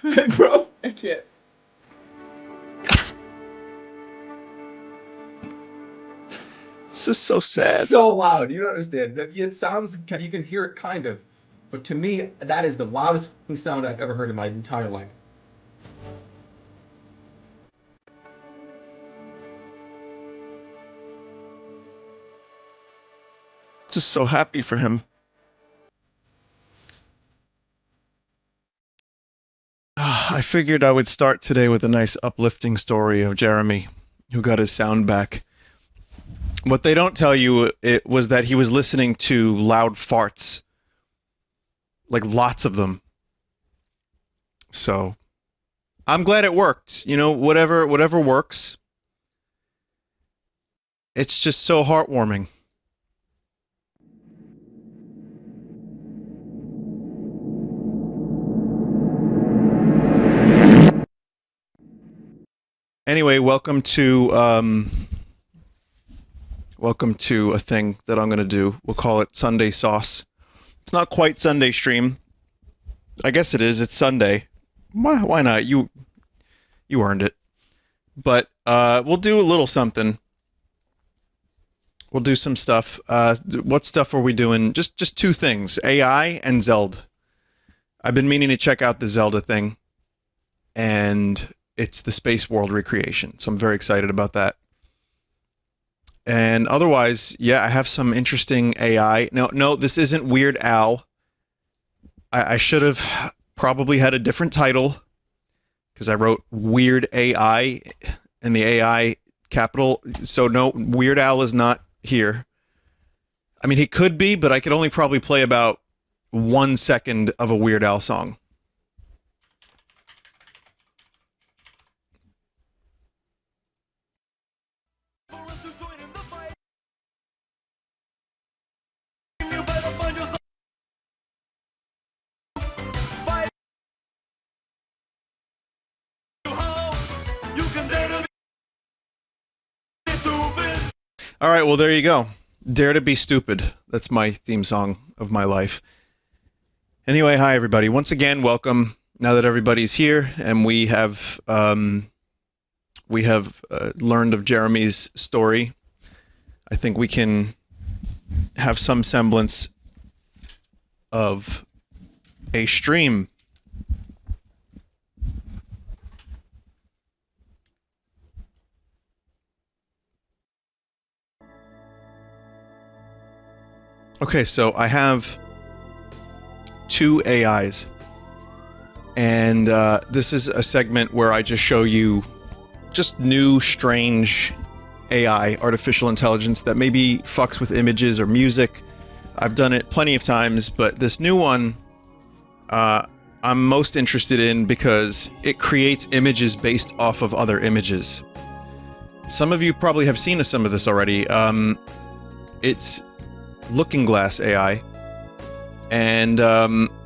Bro, I can't. It's just so sad. So loud. You don't understand. It sounds, you can hear it kind of. But to me, that is the loudest sound I've ever heard in my entire life. Just so happy for him. I figured I would start today with a nice uplifting story of Jeremy, who got his sound back. What they don't tell you it was that he was listening to loud farts, like lots of them. So I'm glad it worked. You know, whatever works. It's just so heartwarming. Anyway, welcome to a thing that I'm going to do. We'll call it Sunday Sauce. It's not quite Sunday stream. I guess it is. It's Sunday. Why not? You earned it. But we'll do a little something. We'll do some stuff. What stuff are we doing? Just two things: AI and Zelda. I've been meaning to check out the Zelda thing, and it's the Space World recreation, so I'm very excited about that. And otherwise, yeah, I have some interesting AI. No, this isn't Weird Al. I should have probably had a different title, because I wrote Weird AI in the AI capital. So no, Weird Al is not here. I mean, he could be, but I could only probably play about 1 second of a Weird Al song. All right, well, there you go. Dare to be stupid. That's my theme song of my life. Anyway, hi, everybody. Once again, welcome. Now that everybody's here and we have learned of Jeremy's story, I think we can have some semblance of a stream. Okay, so I have two AIs, and this is a segment where I just show you just new, strange AI, artificial intelligence, that maybe fucks with images or music. I've done it plenty of times, but this new one I'm most interested in because it creates images based off of other images. Some of you probably have seen some of this already. It's Looking Glass AI, and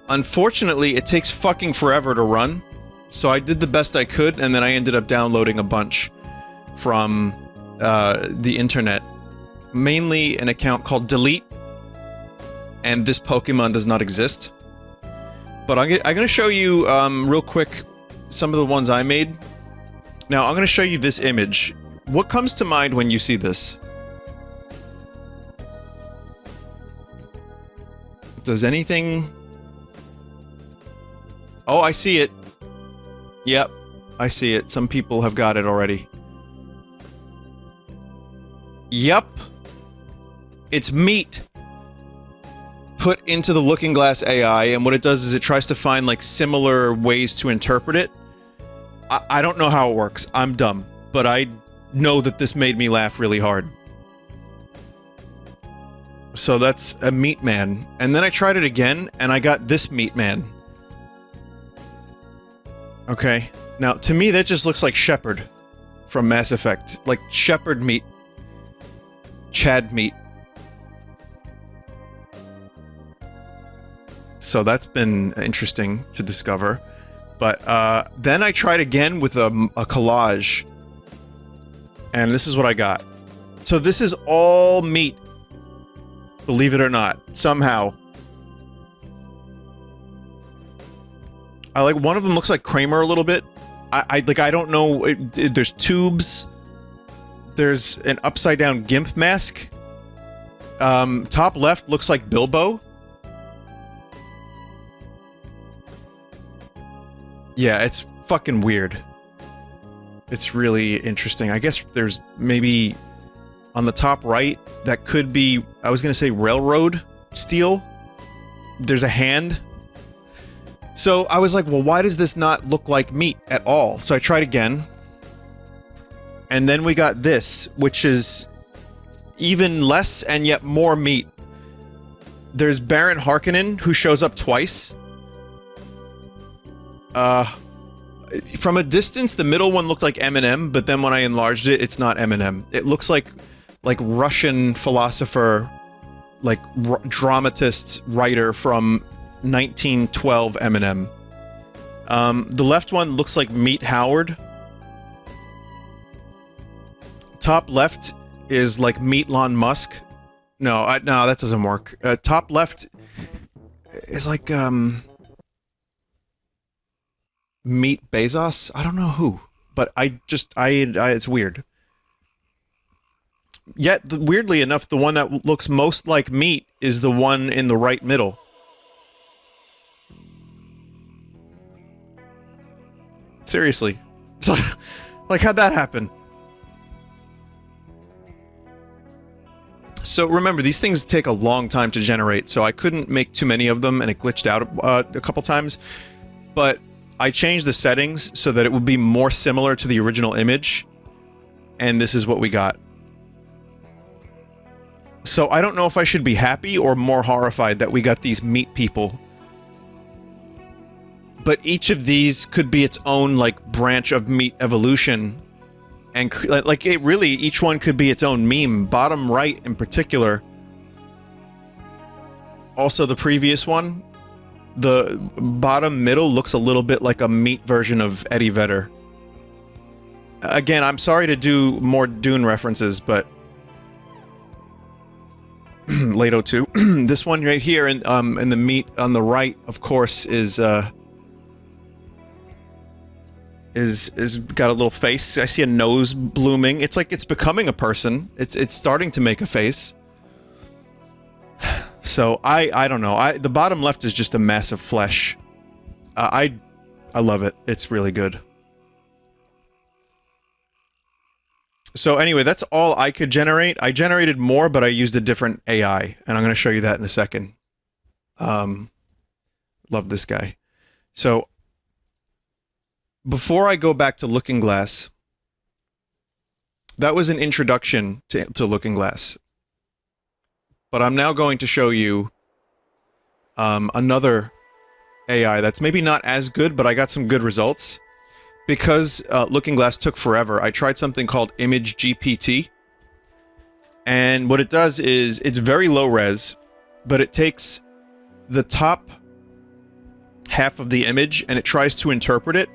unfortunately it takes fucking forever to run, so I did the best I could, and then I ended up downloading a bunch from the internet, mainly an account called Delete, and this Pokemon does not exist. But I'm gonna show you real quick some of the ones I made. Now I'm gonna show you this image. What comes to mind when you see this? Does anything... Oh, I see it. Yep, I see it. Some people have got it already. Yep. It's meat put into the Looking Glass AI, and what it does is it tries to find, like, similar ways to interpret it. I don't know how it works. I'm dumb. But I know that this made me laugh really hard. So that's a meat man. And then I tried it again, and I got this meat man. Okay. Now, to me, that just looks like Shepard from Mass Effect. Like, Shepard meat. Chad meat. So that's been interesting to discover. But, then I tried again with a collage. And this is what I got. So this is all meat. Believe it or not. Somehow. I like one of them looks like Kramer a little bit. I don't know. There's tubes. There's an upside down gimp mask. Top left looks like Bilbo. Yeah, it's fucking weird. It's really interesting. I guess there's maybe on the top right, that could be, I was gonna say railroad steel. There's a hand. So I was like, well, why does this not look like meat at all? So I tried again. And then we got this, which is even less and yet more meat. There's Baron Harkonnen, who shows up twice. From a distance, the middle one looked like Eminem, but then when I enlarged it, it's not Eminem. It looks like Russian philosopher, like dramatist, writer from 1912 Eminem. The left one looks like Meat Howard. Top left is like Meat Elon Musk. No, no, that doesn't work. Top left is like Meat Bezos. I don't know who, but it's weird. Yet, weirdly enough, the one that looks most like meat is the one in the right middle. Seriously. Like, how'd that happen? So remember, these things take a long time to generate, so I couldn't make too many of them, and it glitched out a couple times. But I changed the settings so that it would be more similar to the original image, and this is what we got. So I don't know if I should be happy or more horrified that we got these meat people. But each of these could be its own, like, branch of meat evolution. And, like, it really, each one could be its own meme. Bottom right, in particular. Also, the previous one. The bottom middle looks a little bit like a meat version of Eddie Vedder. Again, I'm sorry to do more Dune references, but... Leto 2. This one right here, and the meat on the right, of course, is got a little face. I see a nose blooming. It's like it's becoming a person. It's starting to make a face. So I don't know. The bottom left is just a mass of flesh. I love it. It's really good. So anyway, that's all I could generate. I generated more, but I used a different AI, and I'm going to show you that in a second. Love this guy. So before I go back to Looking Glass, that was an introduction to Looking Glass. But I'm now going to show you another AI that's maybe not as good, but I got some good results. Because Looking Glass took forever, I tried something called ImageGPT. And what it does is, it's very low res, but it takes the top half of the image and it tries to interpret it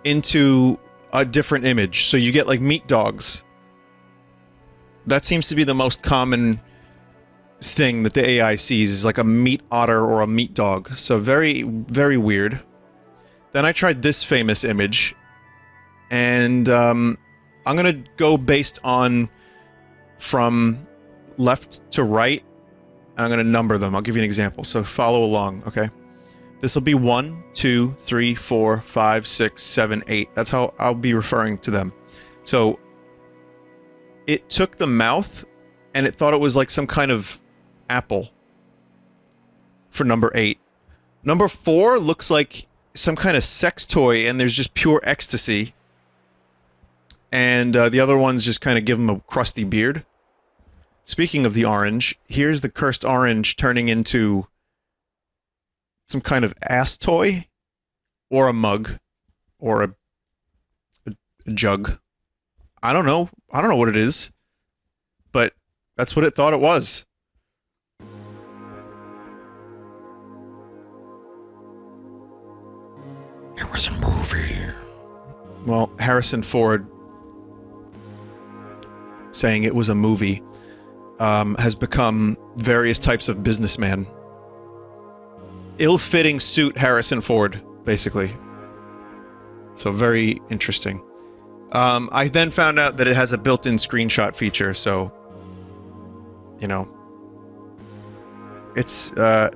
into a different image. So you get like meat dogs. That seems to be the most common thing that the AI sees, is like a meat otter or a meat dog. So very, very weird. Then I tried this famous image, and I'm gonna go based on from left to right, and I'm gonna number them. I'll give you an example, so follow along, okay? This will be 1, 2, 3, 4, 5, 6, 7, 8. That's how I'll be referring to them. So it took the mouth, and it thought it was like some kind of apple for number 8. Number 4 looks like some kind of sex toy, and there's just pure ecstasy. And the other ones just kind of give him a crusty beard. Speaking of the orange, here's the cursed orange turning into some kind of ass toy, or a mug, or a jug. I don't know. I don't know what it is, but that's what it thought it was. It was a movie. Well, Harrison Ford saying it was a movie has become various types of businessman. Ill-fitting suit, Harrison Ford. basically. So very interesting. I then found out that it has a built-in screenshot feature, so, you know, it's, the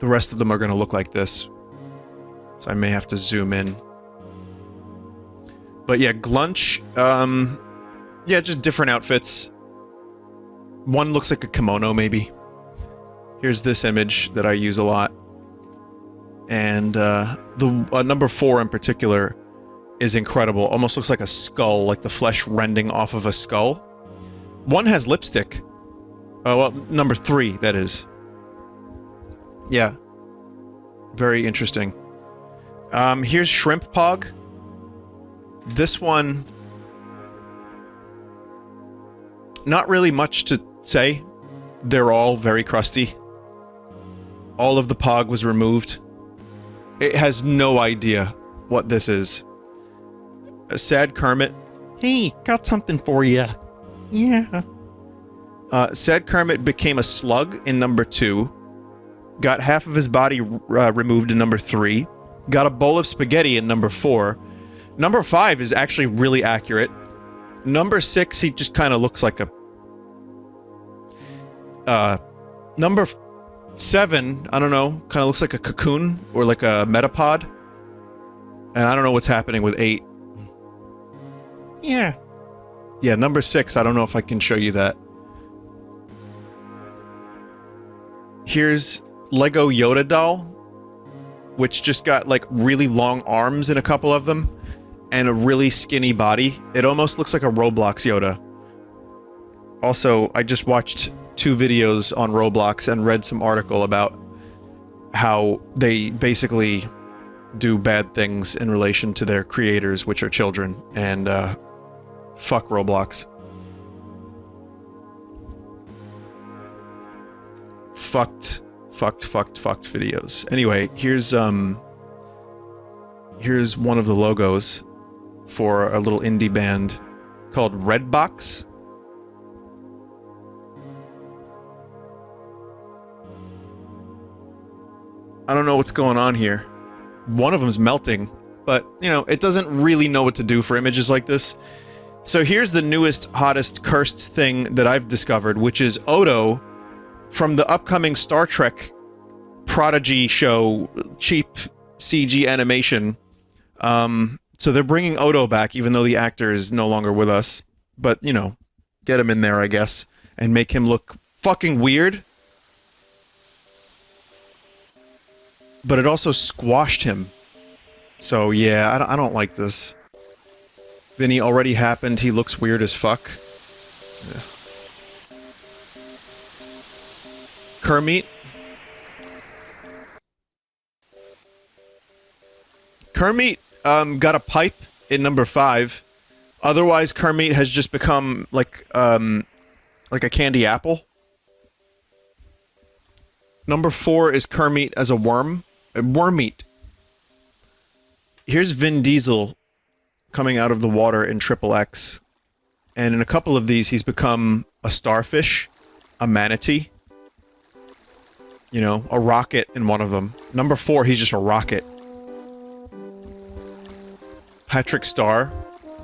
rest of them are going to look like this. So I may have to zoom in. But yeah, Glunch, yeah, just different outfits. One looks like a kimono, maybe. Here's this image that I use a lot. And the number 4 in particular is incredible. Almost looks like a skull, like the flesh rending off of a skull. One has lipstick. Oh, well, number 3, that is. Yeah. Very interesting. Here's Shrimp Pog. This one... not really much to say. They're all very crusty. All of the Pog was removed. It has no idea what this is. A Sad Kermit. Hey, got something for you. Yeah. Sad Kermit became a slug in number 2. Got half of his body removed in number 3. Got a bowl of spaghetti in number 4. Number 5 is actually really accurate. Number 6, he just kind of looks like a... number 7, I don't know, kind of looks like a cocoon or like a metapod. And I don't know what's happening with 8. Yeah. Yeah, number 6, I don't know if I can show you that. Here's Lego Yoda doll, which just got like really long arms in a couple of them and a really skinny body. It almost looks like a Roblox Yoda. Also, I just watched 2 videos on Roblox and read some article about how they basically do bad things in relation to their creators, which are children, and fuck Roblox. Fucked videos. Anyway, here's one of the logos for a little indie band called Redbox. I don't know what's going on here. One of them's melting, but, you know, it doesn't really know what to do for images like this. So here's the newest, hottest, cursed thing that I've discovered, which is Odo from the upcoming Star Trek Prodigy show, cheap CG animation. So they're bringing Odo back, even though the actor is no longer with us. But, you know, get him in there, I guess, and make him look fucking weird. But it also squashed him. So, yeah, I don't like this. Vinny already happened. He looks weird as fuck. Yeah. Kermit. Kermit got a pipe in number 5. Otherwise, Kermit has just become like a candy apple. Number 4 is Kermit as a worm. Wormeat. Here's Vin Diesel coming out of the water in XXX. And in a couple of these, he's become a starfish, a manatee. You know, a rocket in one of them. Number 4, he's just a rocket. Patrick Star.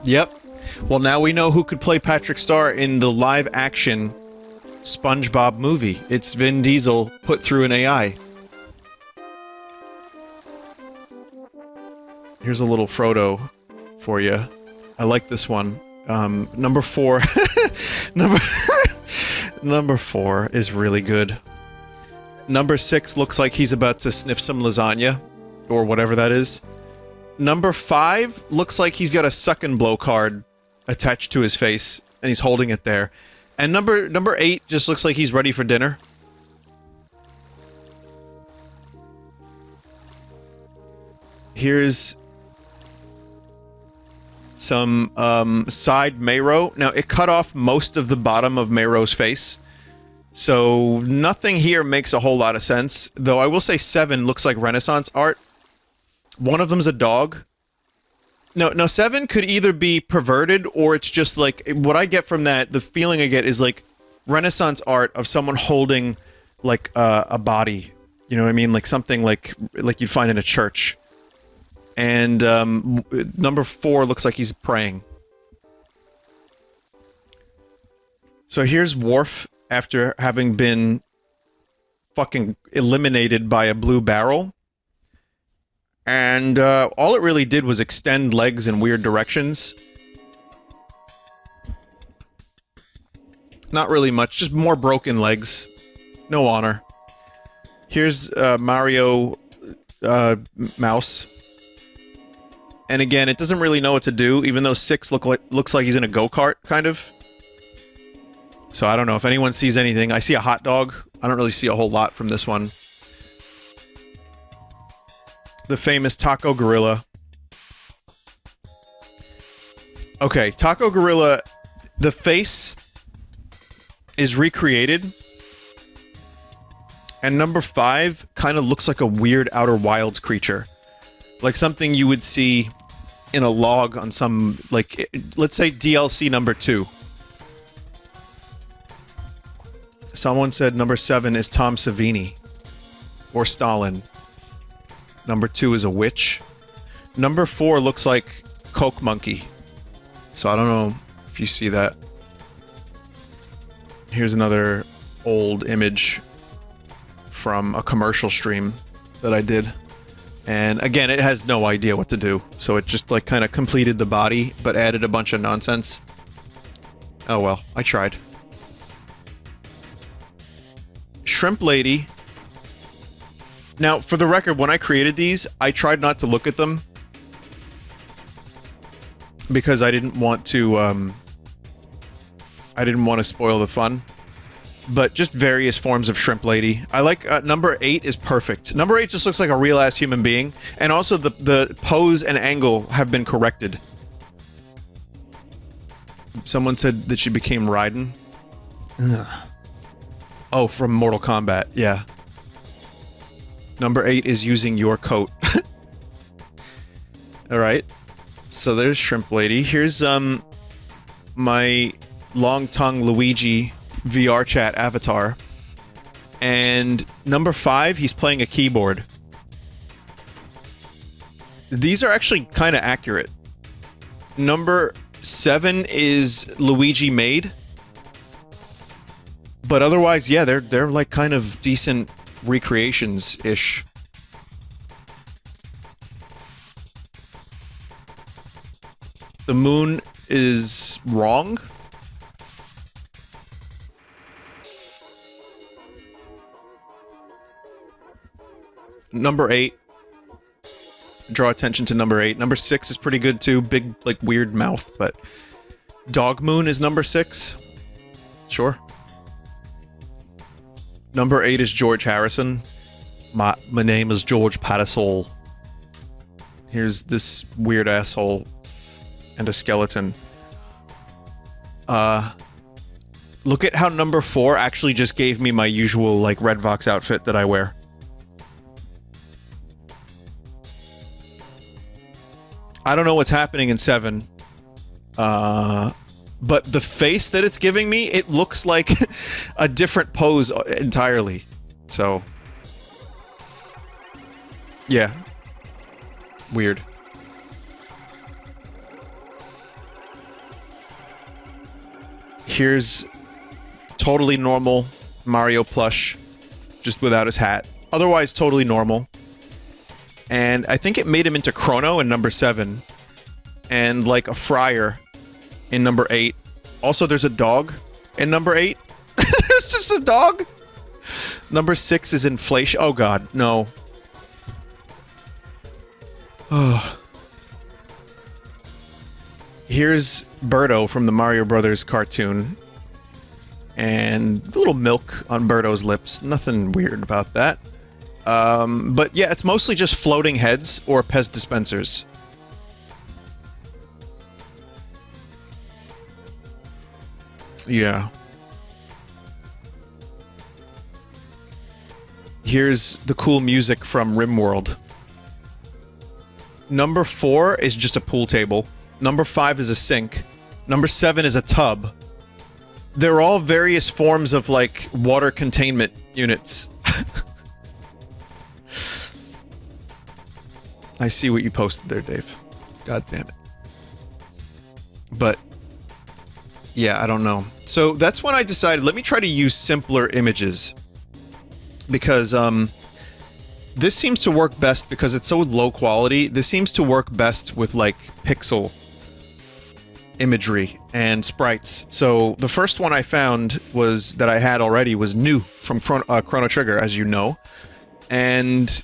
Yep. Well, now we know who could play Patrick Star in the live-action SpongeBob movie. It's Vin Diesel put through an AI. Here's a little Frodo for you. I like this one. Number 4. Number 4 is really good. Number 6 looks like he's about to sniff some lasagna, or whatever that is. Number 5 looks like he's got a suck and blow card attached to his face, and he's holding it there. And number 8 just looks like he's ready for dinner. Here's some side Mayro. Now, it cut off most of the bottom of Mayro's face, so nothing here makes a whole lot of sense. Though I will say 7 looks like Renaissance art. One of them's a dog. No, 7 could either be perverted, or it's just like, what I get from that, the feeling I get is like Renaissance art of someone holding like a body, You know what I mean? Like something like you'd find in a church. And number 4 looks like he's praying. So here's Worf after having been fucking eliminated by a blue barrel. And all it really did was extend legs in weird directions. Not really much, just more broken legs. No honor. Here's Mario Mouse. And again, it doesn't really know what to do, even though 6 looks like he's in a go-kart, kind of. So I don't know if anyone sees anything. I see a hot dog. I don't really see a whole lot from this one. The famous Taco Gorilla. Okay, Taco Gorilla, the face is recreated. And number 5 kind of looks like a weird Outer Wilds creature. Like something you would see in a log on some, like, let's say DLC number 2. Someone said number 7 is Tom Savini. Or Stalin. Number 2 is a witch. Number 4 looks like Coke Monkey. So I don't know if you see that. Here's another old image from a commercial stream that I did. And again, it has no idea what to do. So it just like kind of completed the body, but added a bunch of nonsense. Oh well, I tried. Shrimp Lady. Now, for the record, when I created these, I tried not to look at them. Because I didn't want to spoil the fun. But just various forms of Shrimp Lady. I like, number 8 is perfect. Number 8 just looks like a real-ass human being. And also the pose and angle have been corrected. Someone said that she became Raiden. Ugh. Oh, from Mortal Kombat, yeah. Number 8 is using your coat. Alright. So there's Shrimp Lady. Here's, my long-tongue Luigi VR chat avatar. And number 5, he's playing a keyboard. These are actually kind of accurate. Number 7 is Luigi made. But otherwise, yeah, they're like kind of decent recreations-ish. The moon is wrong. Number 8. Draw attention to number 8. Number 6 is pretty good too. Big, like, weird mouth, but... Dog Moon is number 6. Sure. Number 8 is George Harrison. My name is George Pattisol. Here's this weird asshole. And a skeleton. Look at how number 4 actually just gave me my usual, like, Red Vox outfit that I wear. I don't know what's happening in 7. But the face that it's giving me, it looks like a different pose entirely. So... yeah. Weird. Here's totally normal Mario plush, just without his hat. Otherwise, totally normal. And I think it made him into Chrono in number 7. And like a friar in number 8. Also, there's a dog in number 8. It's just a dog. Number 6 is inflation. Oh god, no. Oh. Here's Birdo from the Mario Brothers cartoon. And a little milk on Birdo's lips. Nothing weird about that. But yeah, it's mostly just floating heads or Pez dispensers. Yeah. Here's the cool music from RimWorld. Number 4 is just a pool table. Number 5 is a sink. Number 7 is a tub. They're all various forms of, like, water containment units. I see what you posted there, Dave. God damn it. But yeah, I don't know. So that's when I decided, let me try to use simpler images. Because this seems to work best because it's so low quality. This seems to work best with like pixel imagery and sprites. So the first one I found was that I had already was new from Chrono Trigger, as you know. And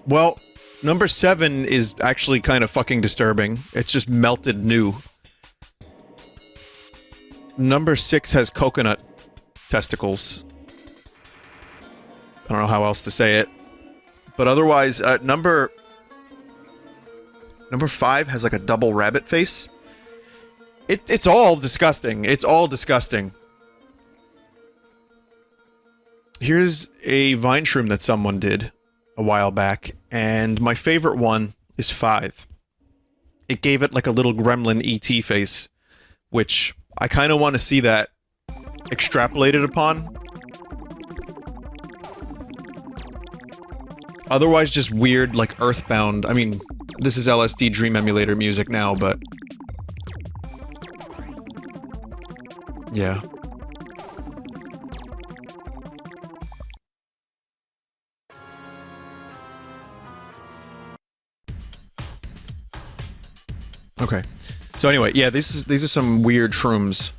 well, number 7 is actually kind of fucking disturbing. It's just melted new. Number 6 has coconut testicles. I don't know how else to say it. But otherwise, number 5 has like a double rabbit face. It's all disgusting. It's all disgusting. Here's a vine shroom that someone did a while back, and my favorite one is 5. It gave it like a little gremlin ET face, which I kind of want to see that extrapolated upon. Otherwise, just weird, like Earthbound. I mean, this is LSD Dream Emulator music now, but yeah. Okay. So anyway, yeah, these are some weird shrooms.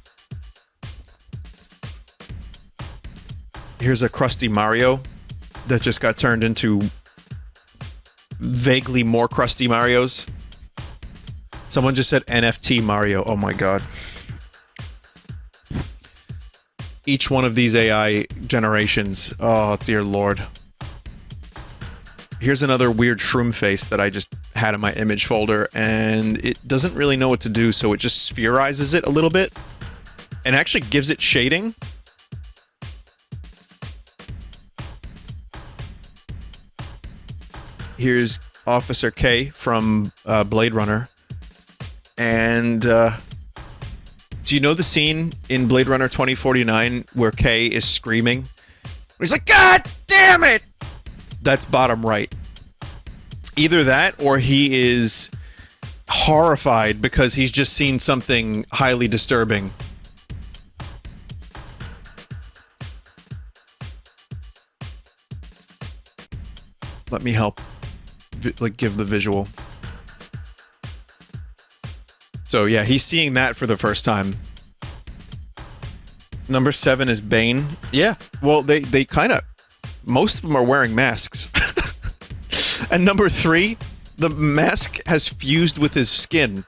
Here's a crusty Mario that just got turned into vaguely more crusty Marios. Someone just said NFT Mario. Oh my god. Each one of these AI generations. Oh dear lord. Here's another weird shroom face that I just had in my image folder, and it doesn't really know what to do, so it just spherizes it a little bit and actually gives it shading. Here's Officer K from Blade Runner. And do you know the scene in Blade Runner 2049 where K is screaming? He's like, God damn it! That's bottom right. Either that, or he is horrified because he's just seen something highly disturbing. Let me help, like, give the visual. So yeah, he's seeing that for the first time. Number 7 is Bane. Yeah, well, they kind of... Most of them are wearing masks. And number 3, the mask has fused with his skin.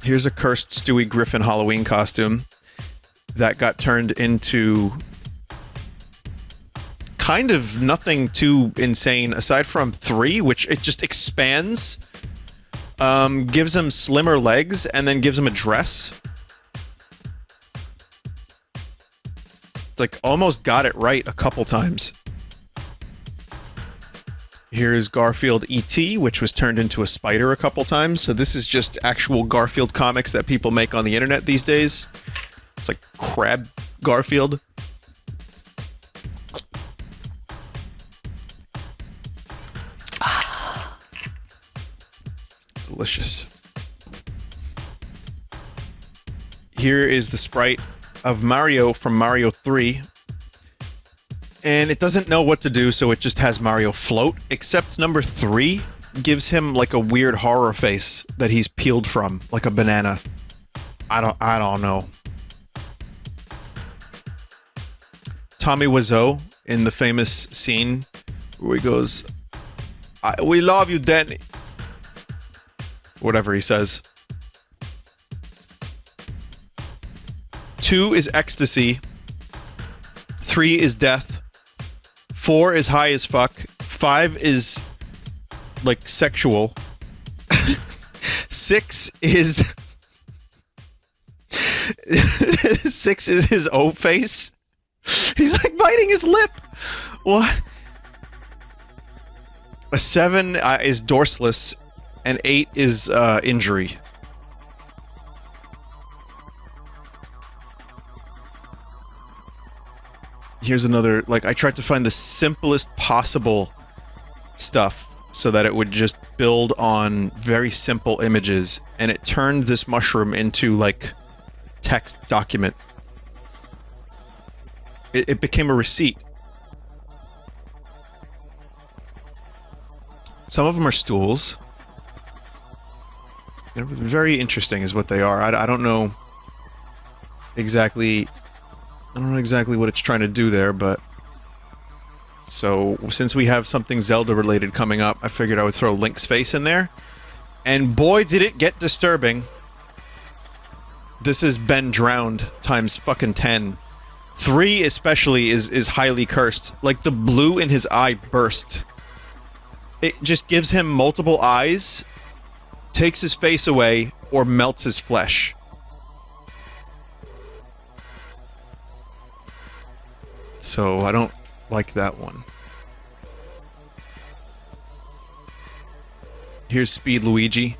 Here's a cursed Stewie Griffin Halloween costume that got turned into kind of nothing too insane aside from 3, which it just expands, gives him slimmer legs, and then gives him a dress. It's like almost got it right a couple times. Here's Garfield E.T., which was turned into a spider a couple times. So this is just actual Garfield comics that people make on the internet these days. It's like Crab Garfield. Delicious. Here is the sprite of Mario from Mario 3. And it doesn't know what to do, so it just has Mario float, except number 3 gives him like a weird horror face that he's peeled from, like a banana. I don't know. Tommy Wiseau in the famous scene where he goes, "We love you, Danny." Whatever he says. 2 is ecstasy. 3 is death. 4 is high as fuck. 5 is like sexual. 6 is 6 is his O face. He's like biting his lip. What? A 7 is dorseless, and 8 is injury. here's another, like, I tried to find the simplest possible stuff so that it would just build on very simple images, and it turned this mushroom into, like, text document. It became a receipt. Some of them are stools. They're very interesting is what they are. I don't know exactly... I don't know exactly what it's trying to do there, but... So, since we have something Zelda-related coming up, I figured I would throw Link's face in there. And boy, did it get disturbing. This is Ben drowned times fucking 10. 3 especially is highly cursed. Like, the blue in his eye burst. It just gives him multiple eyes, takes his face away, or melts his flesh. So, I don't like that one. Here's Speed Luigi.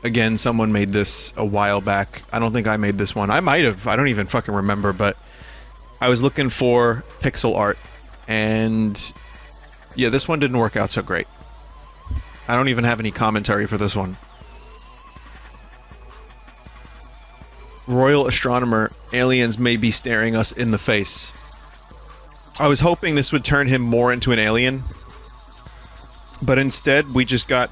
Again, someone made this a while back. I don't think I made this one. I might have. I don't even fucking remember, but I was looking for pixel art, and yeah, this one didn't work out so great. I don't even have any commentary for this one. Royal Astronomer, aliens may be staring us in the face. I was hoping this would turn him more into an alien, but instead we just got...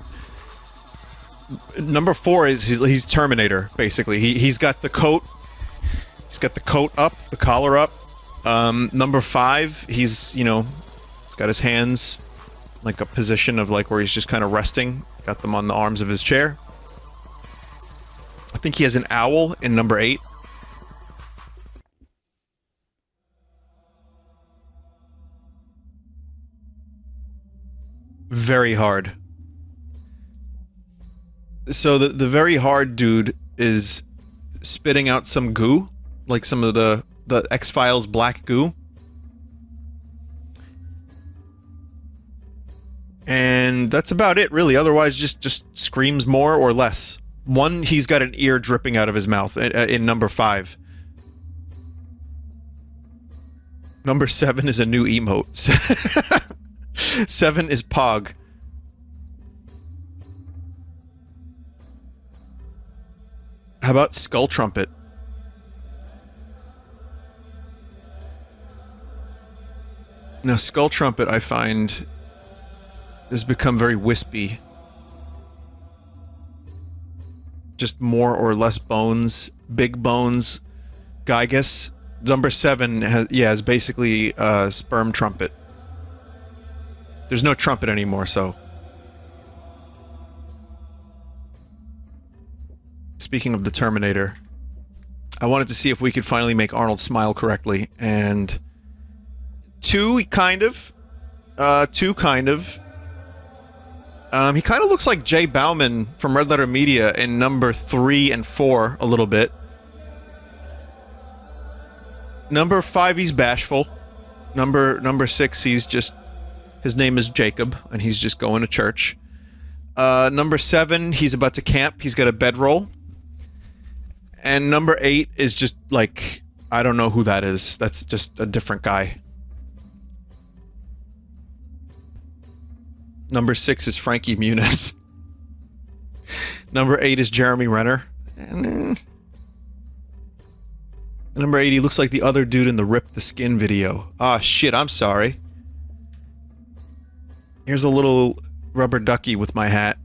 Number 4 is he's Terminator, basically. He's got the coat. He's got the coat up, the collar up. Number 5, he's, you know, he's got his hands like a position of like where he's just kind of resting. Got them on the arms of his chair. I think he has an owl in number 8. Very hard. So the very hard dude is spitting out some goo, like some of the X-Files black goo. And that's about it, really. Otherwise, just screams more or less. 1, he's got an ear dripping out of his mouth in number 5. Number 7 is a new emote. 7 is Pog. How about Skull Trumpet? Now, Skull Trumpet, I find, has become very wispy. Just more or less bones, big bones. Gygus. Number 7 has, yeah, is basically Sperm Trumpet. There's no trumpet anymore, so... Speaking of the Terminator, I wanted to see if we could finally make Arnold smile correctly, and... 2, kind of. 2, kind of. He kind of looks like Jay Bauman from Red Letter Media in number 3 and 4, a little bit. Number 5, he's bashful. Number 6, he's just... His name is Jacob, and he's just going to church. Number 7, he's about to camp. He's got a bedroll. And number 8 is just, like... I don't know who that is. That's just a different guy. Number 6 is Frankie Muniz. Number 8 is Jeremy Renner. And number 8, he looks like the other dude in the Rip the Skin video. Ah, shit, I'm sorry. Here's a little rubber ducky with my hat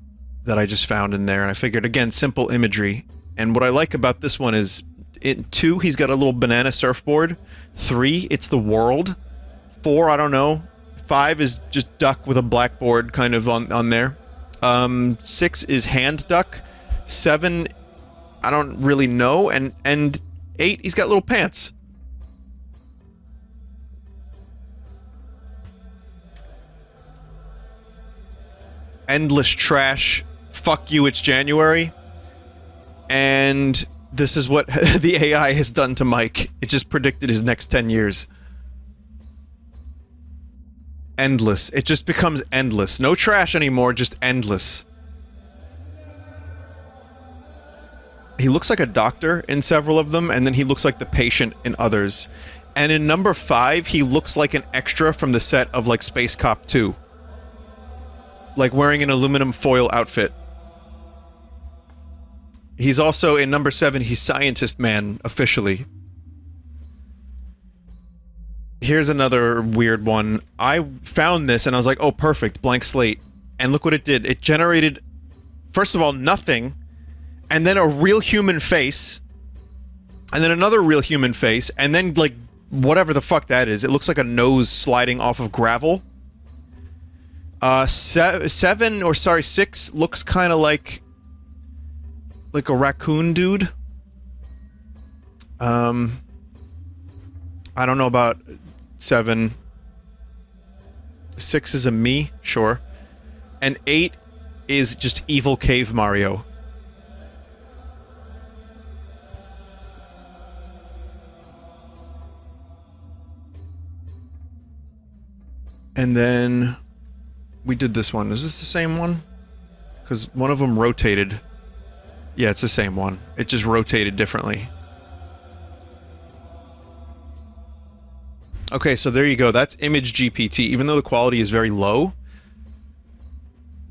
that I just found in there, and I figured, again, simple imagery. And what I like about this one is, in 2, he's got a little banana surfboard. 3, it's the world. 4, I don't know. 5 is just duck with a blackboard kind of on there. 6 is hand duck. 7, I don't really know. And 8, he's got little pants. Endless trash. Fuck you, it's January. And this is what the AI has done to Mike. It just predicted his next 10 years. Endless. It just becomes endless. No trash anymore, just endless. He looks like a doctor in several of them, and then he looks like the patient in others. And in number 5, he looks like an extra from the set of, like, Space Cop 2. Like, wearing an aluminum foil outfit. He's also, in number 7, he's Scientist Man, officially. Here's another weird one. I found this and I was like, oh, perfect, blank slate. And look what it did. It generated, first of all, nothing, and then a real human face, and then another real human face, and then, like, whatever the fuck that is. It looks like a nose sliding off of gravel. 6 looks kind of like a raccoon dude. I don't know about 7. 6 is a me, sure. And 8 is just evil cave Mario. And then we did this one. Is this the same one? Because one of them rotated. Yeah, it's the same one. It just rotated differently. Okay, so there you go. That's ImageGPT. Even though the quality is very low,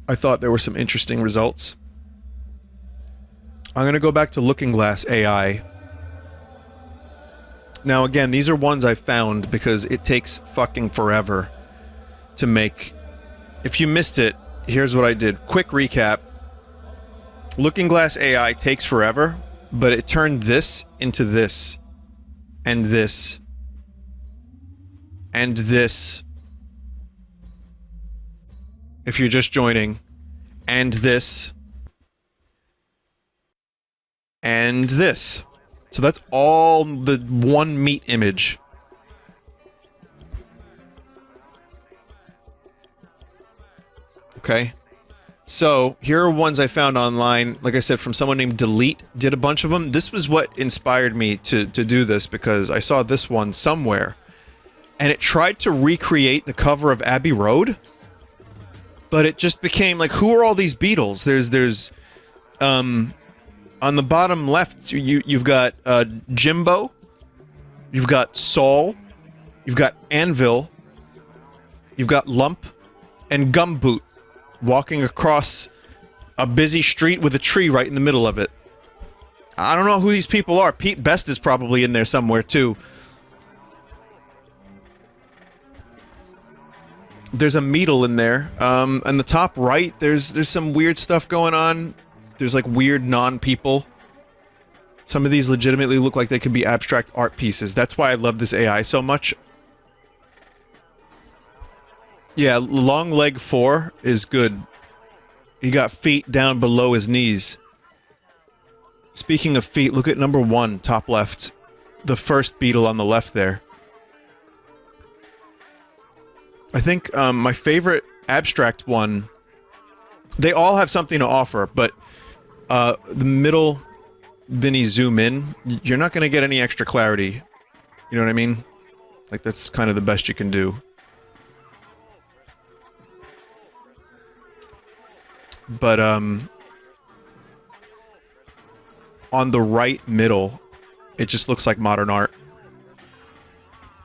I thought there were some interesting results. I'm going to go back to Looking Glass AI. Now, again, these are ones I found because it takes fucking forever to make. If you missed it, here's what I did. Quick recap. Looking Glass AI takes forever, but it turned this into this. And this. And this. If you're just joining. And this. And this. So that's all the one meat image. Okay. So, here are ones I found online, like I said, from someone named Delete, did a bunch of them. This was what inspired me to do this, because I saw this one somewhere. And it tried to recreate the cover of Abbey Road, but it just became, like, who are all these Beatles? There's, on the bottom left, you've got, Jimbo, you've got Saul, you've got Anvil, you've got Lump, and Gumboot. Walking across a busy street with a tree right in the middle of it. I don't know who these people are. Pete Best is probably in there somewhere, too. There's a Meadle in there. On the top right, there's some weird stuff going on. There's, like, weird non-people. Some of these legitimately look like they could be abstract art pieces. That's why I love this AI so much. Yeah, long leg 4 is good. He got feet down below his knees. Speaking of feet, look at number 1, top left. The first beetle on the left there. I think my favorite abstract one... They all have something to offer, but the middle, Vinny, zoom in. You're not going to get any extra clarity. You know what I mean? Like, that's kind of the best you can do. But, on the right middle, it just looks like modern art.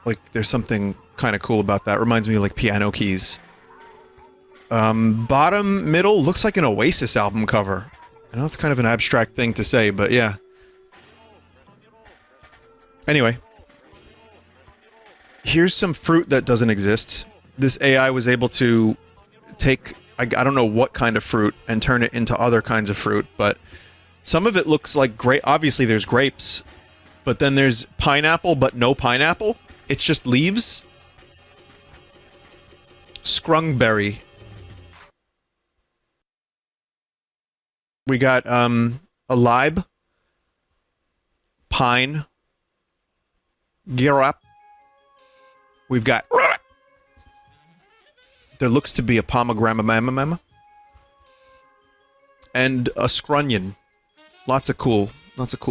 Like, there's something kind of cool about that. Reminds me of, like, piano keys. Bottom middle looks like an Oasis album cover. I know it's kind of an abstract thing to say, but yeah. Anyway. Here's some fruit that doesn't exist. This AI was able to take... I don't know what kind of fruit, and turn it into other kinds of fruit, but some of it looks like grape. Obviously, there's grapes, but then there's pineapple, but no pineapple. It's just leaves. Scrungberry. We got, a libe. Pine. Girap. We've got... There looks to be a pomegranate, and a scrunion. Lots of cool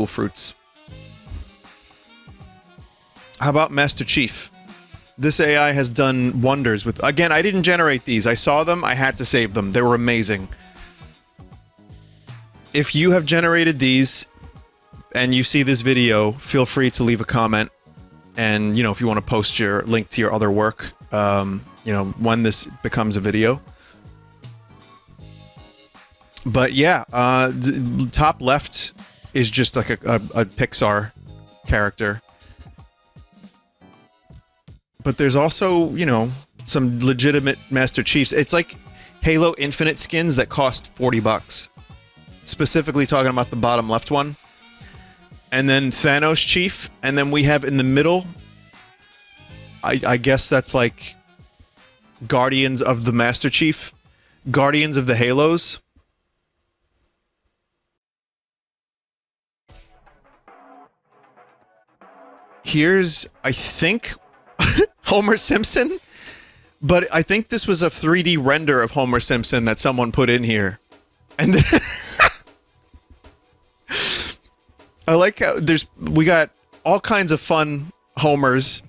fruits. How about Master Chief? This AI has done wonders with... Again, I didn't generate these. I saw them, I had to save them. They were amazing. If you have generated these, and you see this video, feel free to leave a comment. And, you know, if you want to post your link to your other work, you know, when this becomes a video. But yeah, the top left is just like a Pixar character. But there's also, you know, some legitimate Master Chiefs. It's like Halo Infinite skins that cost $40. Specifically talking about the bottom left one. And then Thanos Chief. And then we have in the middle, I guess that's like Guardians of the Master Chief. Guardians of the Halos. Here's, I think, Homer Simpson. But I think this was a 3D render of Homer Simpson that someone put in here. And then I like how we got all kinds of fun Homers.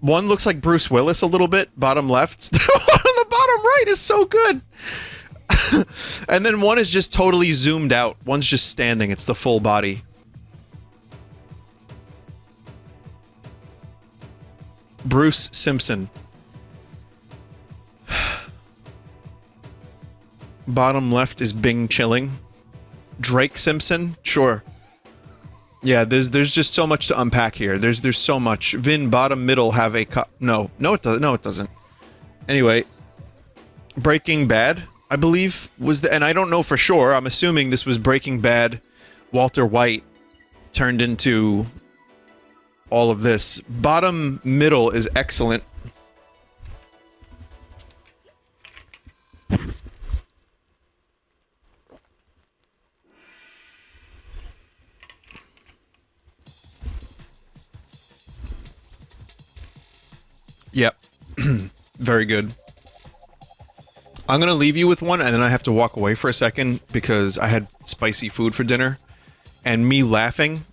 One looks like Bruce Willis a little bit, bottom left. The one on the bottom right is so good. And then one is just totally zoomed out. One's just standing. It's the full body. Bruce Simpson. Bottom left is Bing chilling. Drake Simpson? Sure. Yeah, there's just so much to unpack here. There's so much. Vin, bottom middle have a no it doesn't. No, it doesn't. Anyway, Breaking Bad, I believe, was the, and I don't know for sure. I'm assuming this was Breaking Bad. Walter White turned into all of this. Bottom middle is excellent. Yep. Very good. I'm gonna leave you with one, and then I have to walk away for a second because I had spicy food for dinner, and me laughing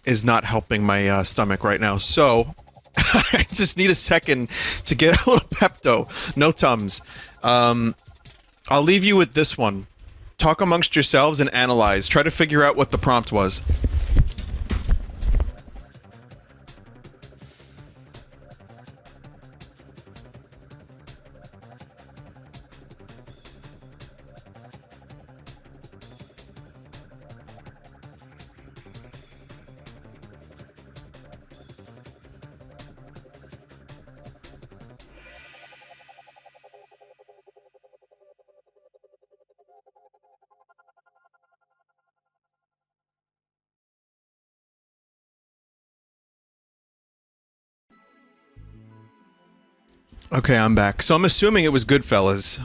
is not helping my stomach right now. So I just need a second to get a little Pepto. No Tums. I'll leave you with this one. Talk amongst yourselves and analyze. Try to figure out what the prompt was. Okay, I'm back. So I'm assuming it was Goodfellas.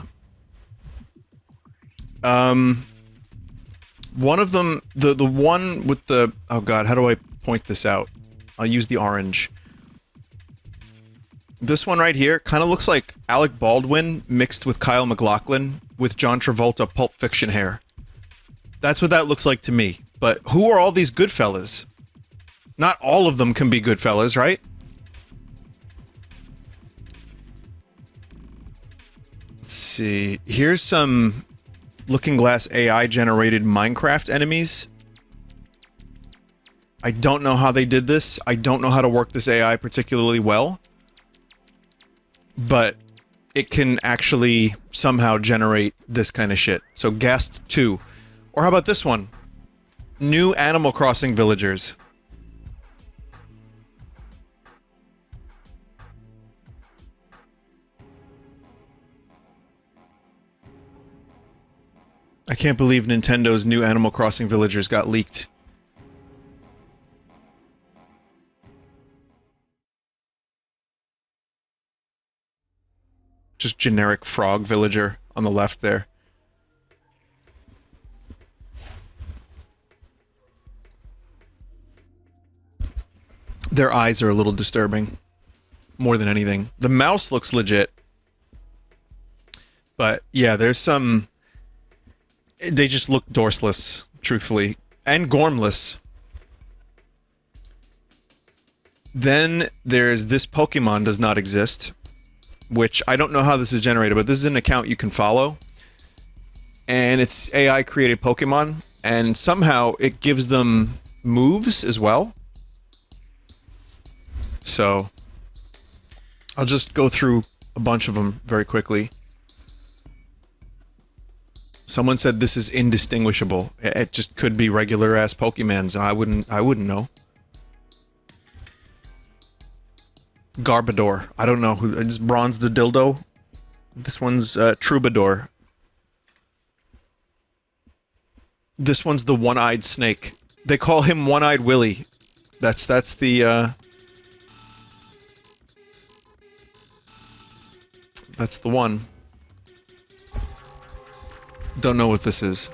One of them, the one with the, oh god, how do I point this out? I'll use the orange. This one right here kind of looks like Alec Baldwin mixed with Kyle MacLachlan with John Travolta Pulp Fiction hair. That's what that looks like to me. But who are all these Goodfellas? Not all of them can be Goodfellas, right? Let's see. Here's some Looking Glass AI generated Minecraft enemies. I don't know how they did this. I don't know how to work this AI particularly well. But it can actually somehow generate this kind of shit. So Ghast 2. Or how about this one? New Animal Crossing villagers. I can't believe Nintendo's new Animal Crossing villagers got leaked. Just generic frog villager on the left there. Their eyes are a little disturbing. More than anything. The mouse looks legit. But yeah, there's some... They just look dorseless, truthfully. And gormless. Then there's this Pokemon does not exist. Which, I don't know how this is generated, but this is an account you can follow. And it's AI created Pokemon. And somehow it gives them moves as well. So I'll just go through a bunch of them very quickly. Someone said this is indistinguishable. It just could be regular ass Pokemons, and I wouldn't know. Garbodor. I don't know who. It's Bronze the Dildo. This one's Troubadour. This one's the One-Eyed Snake. They call him One-Eyed Willy. That's the that's the one. Don't know what this is.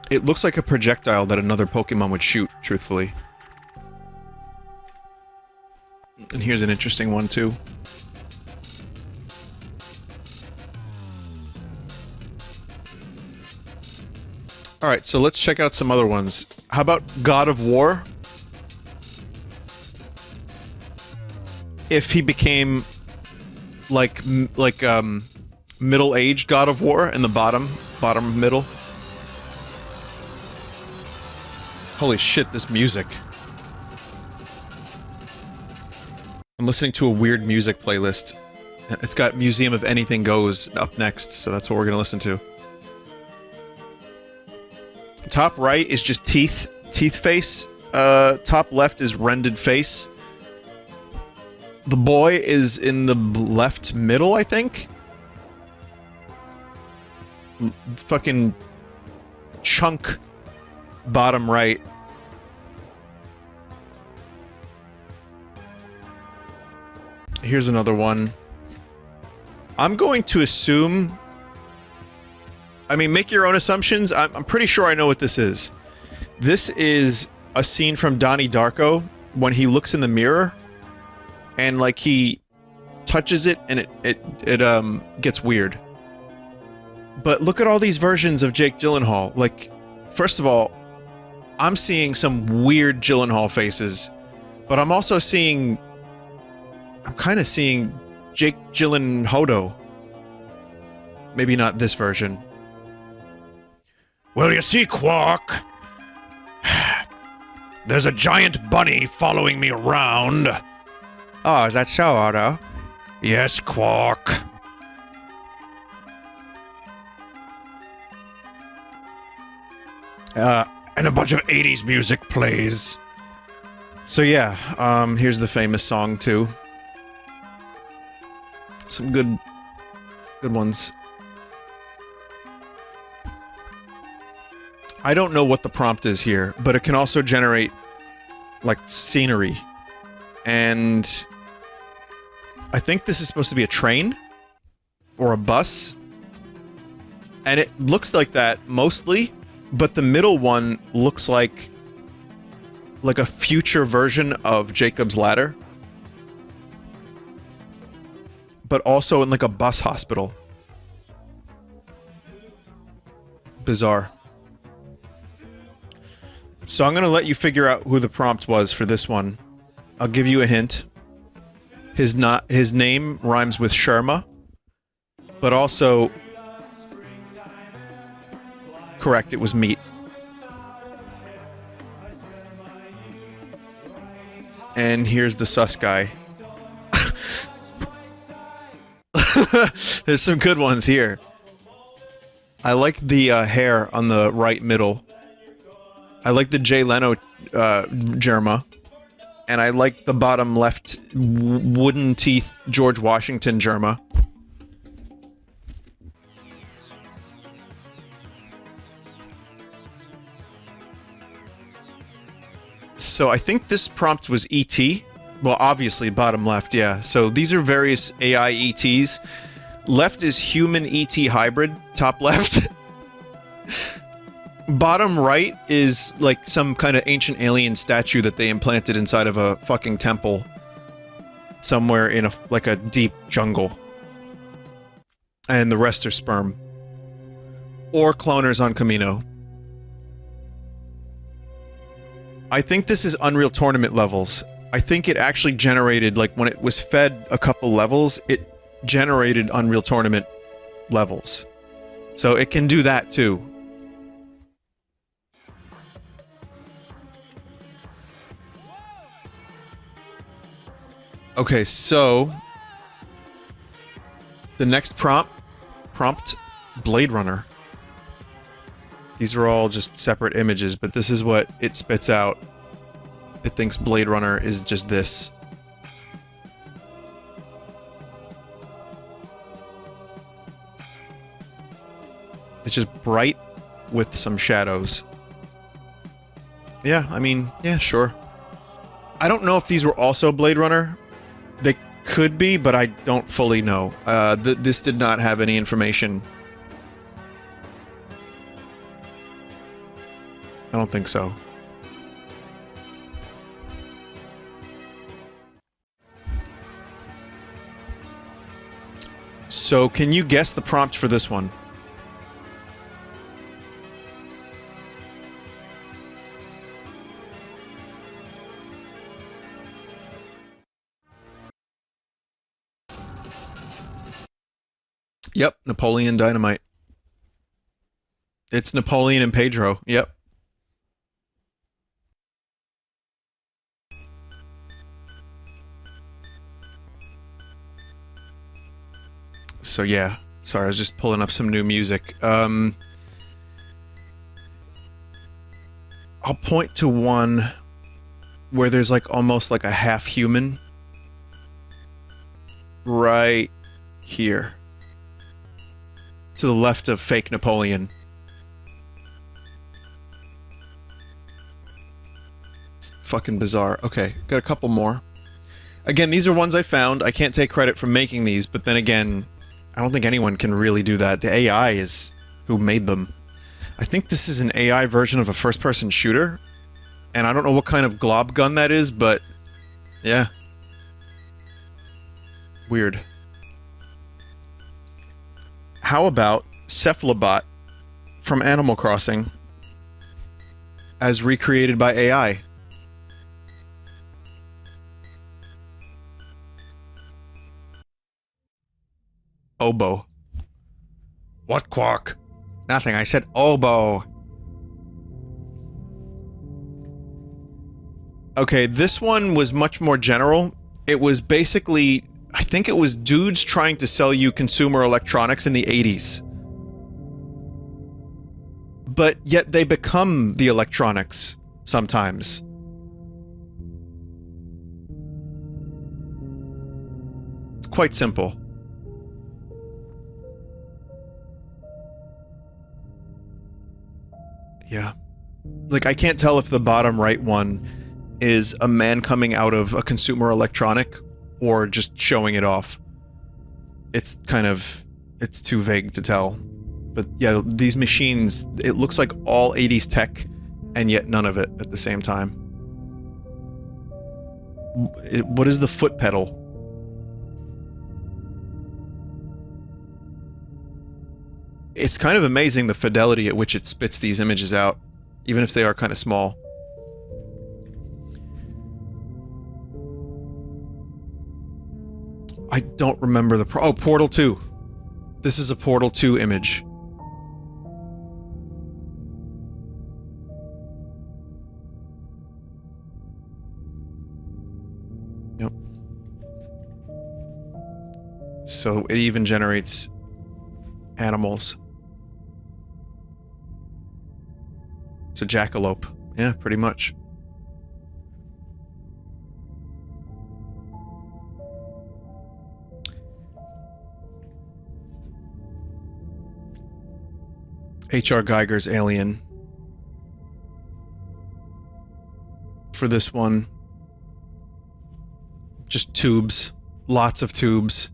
It looks like a projectile that another Pokemon would shoot, truthfully. And here's an interesting one, too. Alright, so let's check out some other ones. How about God of War? If he became like middle-aged God of War in the bottom middle. Holy shit, this music. I'm listening to a weird music playlist. It's got Museum of Anything Goes up next, so that's what we're gonna listen to. Top right is just teeth face. Top left is rendered face. The boy is in the left middle, I think? Fucking chunk bottom right. Here's another one. I'm going to assume... I mean, make your own assumptions. I'm pretty sure I know what this is. This is a scene from Donnie Darko when he looks in the mirror and, like, he touches it and it gets weird. But look at all these versions of Jake Gyllenhaal. Like, first of all, I'm seeing some weird Gyllenhaal faces, but I'm also seeing... I'm kind of seeing Jake Gyllenhaal. Maybe not this version. Well, you see, Quark, there's a giant bunny following me around. Oh, is that so, Otto? Yes, Quark. And a bunch of 80s music plays. So yeah, here's the famous song, too. Some good ones. I don't know what the prompt is here, but it can also generate, like, scenery. And I think this is supposed to be a train or a bus. And it looks like that mostly, but the middle one looks like a future version of Jacob's Ladder. But also in, like, a bus hospital. Bizarre. So I'm gonna let you figure out who the prompt was for this one. I'll give you a hint. His name rhymes with Sharma, but also... Correct, it was meat. And here's the sus guy. There's some good ones here. I like the hair on the right middle. I like the Jay Leno Germa. And I like the bottom left wooden teeth George Washington Germa. So I think this prompt was ET. Well, obviously, bottom left, yeah. So these are various AI ETs. Left is human ET hybrid, top left. Bottom right is, like, some kind of ancient alien statue that they implanted inside of a fucking temple. Somewhere in a deep jungle. And the rest are sperm. Or cloners on Camino. I think this is Unreal Tournament levels. I think it actually generated, like, when it was fed a couple levels, it generated Unreal Tournament levels. So it can do that, too. Okay, so the next prompt Blade Runner. These are all just separate images, but this is what it spits out. It thinks Blade Runner is just this. It's just bright with some shadows. Yeah, I mean, yeah, sure. I don't know if these were also Blade Runner. They could be, but I don't fully know. This did not have any information. I don't think so. So, can you guess the prompt for this one? Yep, Napoleon Dynamite. It's Napoleon and Pedro. Yep. So yeah, sorry, I was just pulling up some new music. I'll point to one where there's like almost like a half human. Right here. To the left of fake Napoleon. It's fucking bizarre. Okay, got a couple more. Again, these are ones I found. I can't take credit for making these, but then again, I don't think anyone can really do that. The AI is who made them. I think this is an AI version of a first-person shooter, and I don't know what kind of glob gun that is, but yeah. Weird. How about Cephalobot from Animal Crossing as recreated by AI? Oboe. What, Quark? Nothing, I said oboe. Okay, this one was much more general. It was basically, I think it was dudes trying to sell you consumer electronics in the 80s. But yet they become the electronics sometimes. It's quite simple. Yeah. Like, I can't tell if the bottom right one is a man coming out of a consumer electronic or just showing it off. It's kind of... it's too vague to tell. But yeah, these machines, it looks like all 80s tech, and yet none of it at the same time. What is the foot pedal? It's kind of amazing the fidelity at which it spits these images out, even if they are kind of small. I don't remember the oh, Portal 2. This is a Portal 2 image. Yep. So it even generates animals. It's a jackalope. Yeah, pretty much. H.R. Geiger's Alien. For this one, just tubes. Lots of tubes.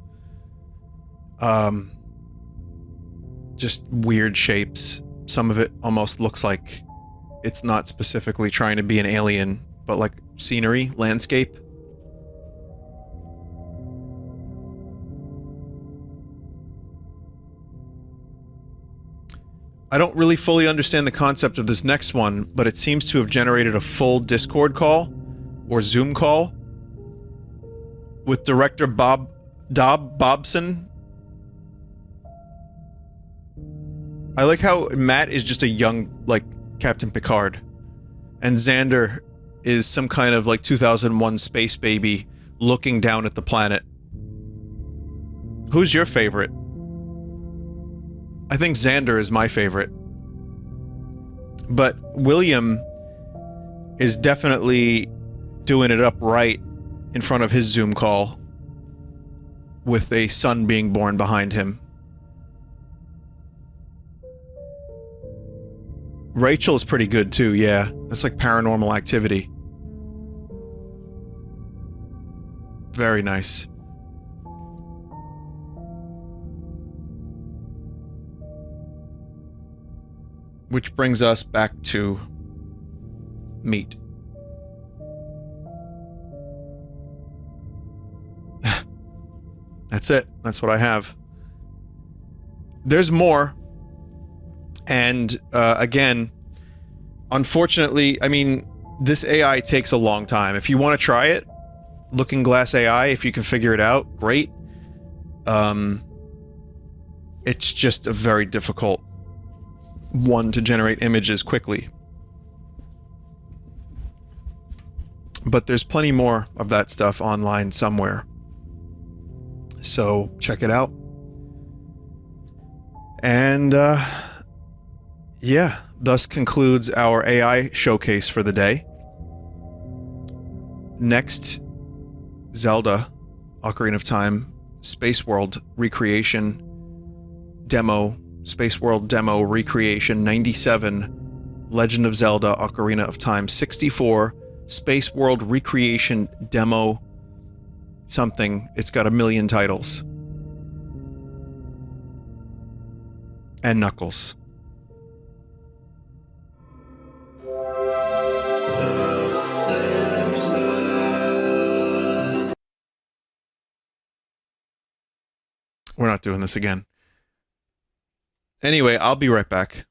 Just weird shapes. Some of it almost looks like it's not specifically trying to be an alien, but like scenery, landscape. I don't really fully understand the concept of this next one, but it seems to have generated a full Discord call, or Zoom call, with director Dobson. I like how Matt is just a young, like, Captain Picard, and Xander is some kind of, like, 2001 space baby looking down at the planet. Who's your favorite? I think Xander is my favorite. But William is definitely doing it up right in front of his Zoom call with a son being born behind him. Rachel is pretty good too, yeah. That's like Paranormal Activity. Very nice. Which brings us back to meat. That's it. That's what I have. There's more. And again, unfortunately, I mean, this AI takes a long time. If you want to try it, Looking Glass AI, if you can figure it out, great. It's just a very difficult one to generate images quickly. But there's plenty more of that stuff online somewhere. So check it out. And yeah, thus concludes our AI showcase for the day. Next, Zelda, Ocarina of Time, Space World Recreation Demo, Space World Demo Recreation 97, Legend of Zelda, Ocarina of Time 64, Space World Recreation Demo something. It's got a million titles. And Knuckles. We're not doing this again. Anyway, I'll be right back.